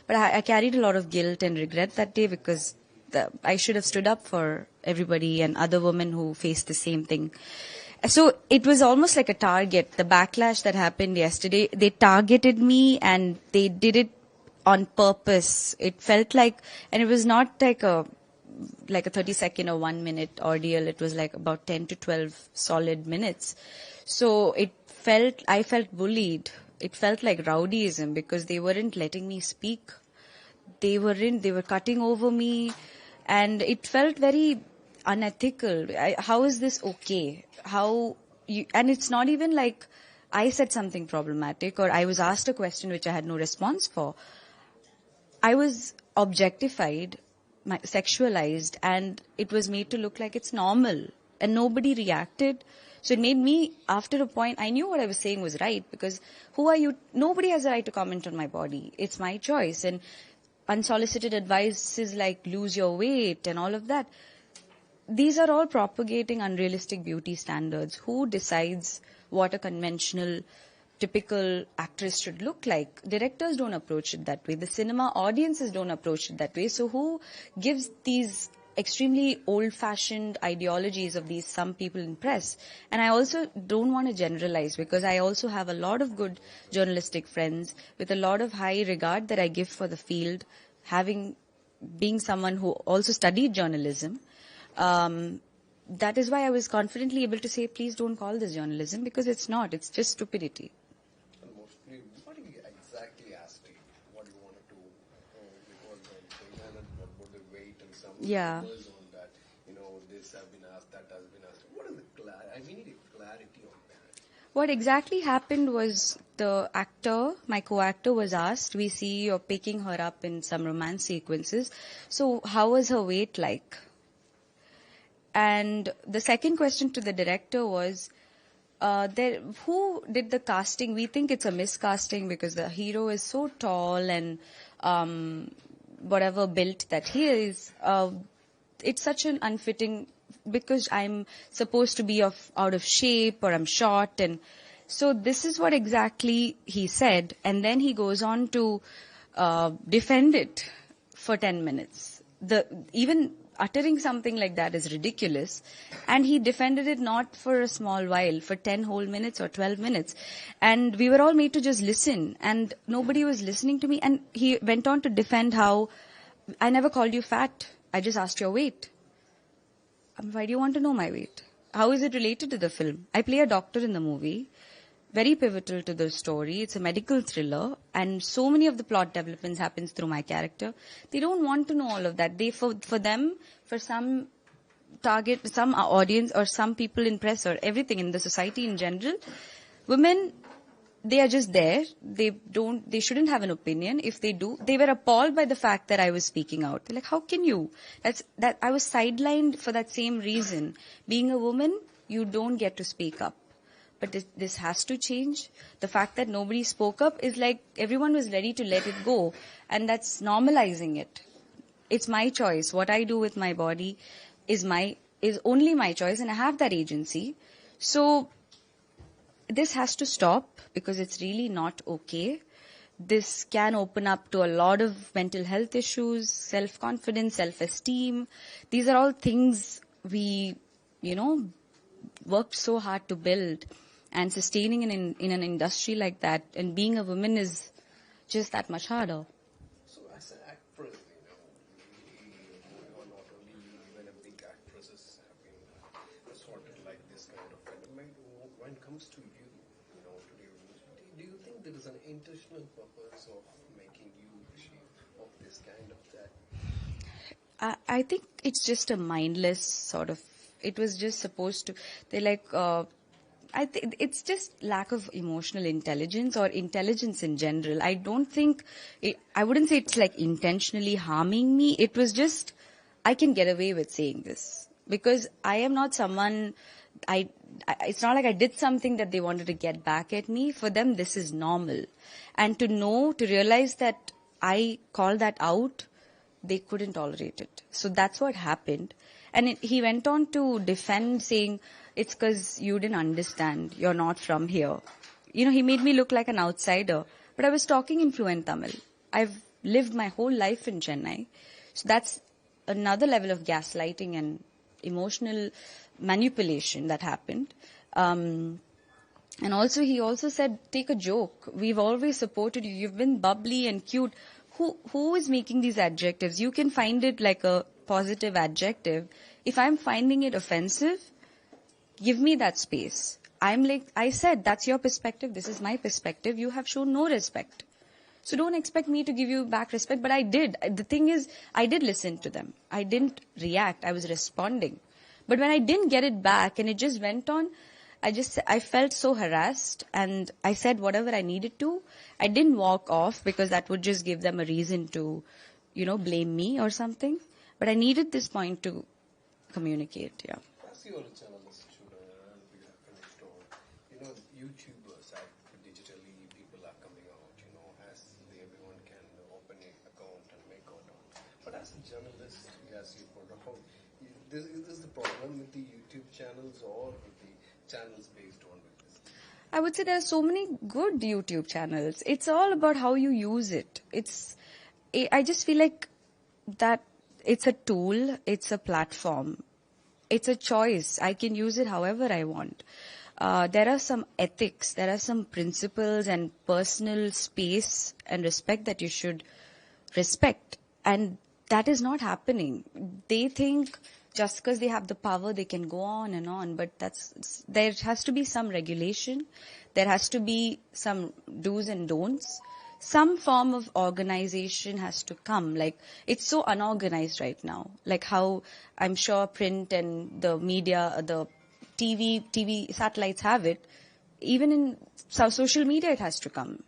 But I carried a lot of guilt and regret that day because I should have stood up for everybody and other women who faced the same thing. So it was almost like a target. The backlash that happened yesterday, they targeted me and they did it on purpose. It felt like, and it was not like a 30-second or 1 minute ordeal. It was like about 10 to 12 solid minutes. So I felt bullied. It felt like rowdyism because they weren't letting me speak. They were cutting over me, and it felt very unethical. How is this okay? And it's not even like I said something problematic or I was asked a question which I had no response for. I was objectified, sexualized, and it was made to look like it's normal, and nobody reacted. So it made me, after a point, I knew what I was saying was right, because who are you? Nobody has a right to comment on my body. It's my choice. And unsolicited advice is like lose your weight and all of that. These are all propagating unrealistic beauty standards. Who decides what a conventional, typical actress should look like? Directors don't approach it that way. The cinema audiences don't approach it that way. So who gives these extremely old-fashioned ideologies of these some people in press? And I also don't want to generalize, because I also have a lot of good journalistic friends with a lot of high regard that I give for the field, being someone who also studied journalism. That is why I was confidently able to say, please don't call this journalism, because it's not. It's just stupidity. And mostly, what exactly asked you? What you wanted to, because about the weight and some numbers on that, this has been asked, that has been asked. What is the we need a clarity on that. What exactly happened was the actor, my co-actor, was asked, we see you're picking her up in some romance sequences. So how was her weight like? And the second question to the director was, who did the casting? We think it's a miscasting because the hero is so tall and whatever built that he is. It's such an unfitting, because I'm supposed to be out of shape or I'm short. And so this is what exactly he said. And then he goes on to defend it for 10 minutes. Even uttering something like that is ridiculous. And he defended it not for a small while, for 10 whole minutes or 12 minutes. And we were all made to just listen. And nobody was listening to me. And he went on to defend how I never called you fat. I just asked your weight. Why do you want to know my weight? How is it related to the film? I play a doctor in the movie. Very pivotal to the story. It's a medical thriller, and so many of the plot developments happens through my character. They don't want to know all of that. For them, for some target, some audience, or some people in press, or everything in the society in general, women, they are just there. They shouldn't have an opinion. If they do, they were appalled by the fact that I was speaking out. They're like, how can you? I was sidelined for that same reason. Being a woman, you don't get to speak up. But this has to change. The fact that nobody spoke up is like everyone was ready to let it go. And that's normalizing it. It's my choice. What I do with my body is only my choice, and I have that agency. So this has to stop, because it's really not okay. This can open up to a lot of mental health issues, self-confidence, self-esteem. These are all things we, worked so hard to build. And sustaining in an industry like that, and being a woman, is just that much harder. So as an actress, not only even a big actresses have been assaulted like this kind of phenomenon. When it comes to you, do you think there is an intentional purpose of making you of this kind of that? I think it's just a mindless sort of. It was just supposed to. They're like. I think it's just lack of emotional intelligence, or intelligence in general. I wouldn't say it's like intentionally harming me. It was just, I can get away with saying this because I am not someone, it's not like I did something that they wanted to get back at me. For them, this is normal. And to realize that I called that out, they couldn't tolerate it. So that's what happened. And he went on to defend, saying, it's because you didn't understand. You're not from here. He made me look like an outsider. But I was talking in fluent Tamil. I've lived my whole life in Chennai. So that's another level of gaslighting and emotional manipulation that happened. And also, he also said, take a joke. We've always supported you. You've been bubbly and cute. Who is making these adjectives? You can find it like a positive adjective. If I'm finding it offensive, give me that space. I said, that's your perspective. This is my perspective. You have shown no respect. So don't expect me to give you back respect. But I did. The thing is, I did listen to them. I didn't react. I was responding. But when I didn't get it back and it just went on, I felt so harassed, and I said whatever I needed to. I didn't walk off because that would just give them a reason to, blame me or something. But I needed this point to communicate, yeah. As you are a journalist, and we have finished on, YouTubers digitally, people are coming out, as everyone can open an account and make content. But as a journalist, as you put out, is this the problem with the YouTube channels or with the channels based on this? I would say there are so many good YouTube channels. It's all about how you use it. I just feel like that it's a tool, it's a platform, it's a choice. I can use it however I want. There are some ethics, there are some principles and personal space and respect that you should respect. And that is not happening. They think just because they have the power, they can go on and on. But there has to be some regulation. There has to be some do's and don'ts. Some form of organization has to come. Like, it's so unorganized right now. Like how I'm sure print and the media, the TV satellites have it. Even in social media, it has to come.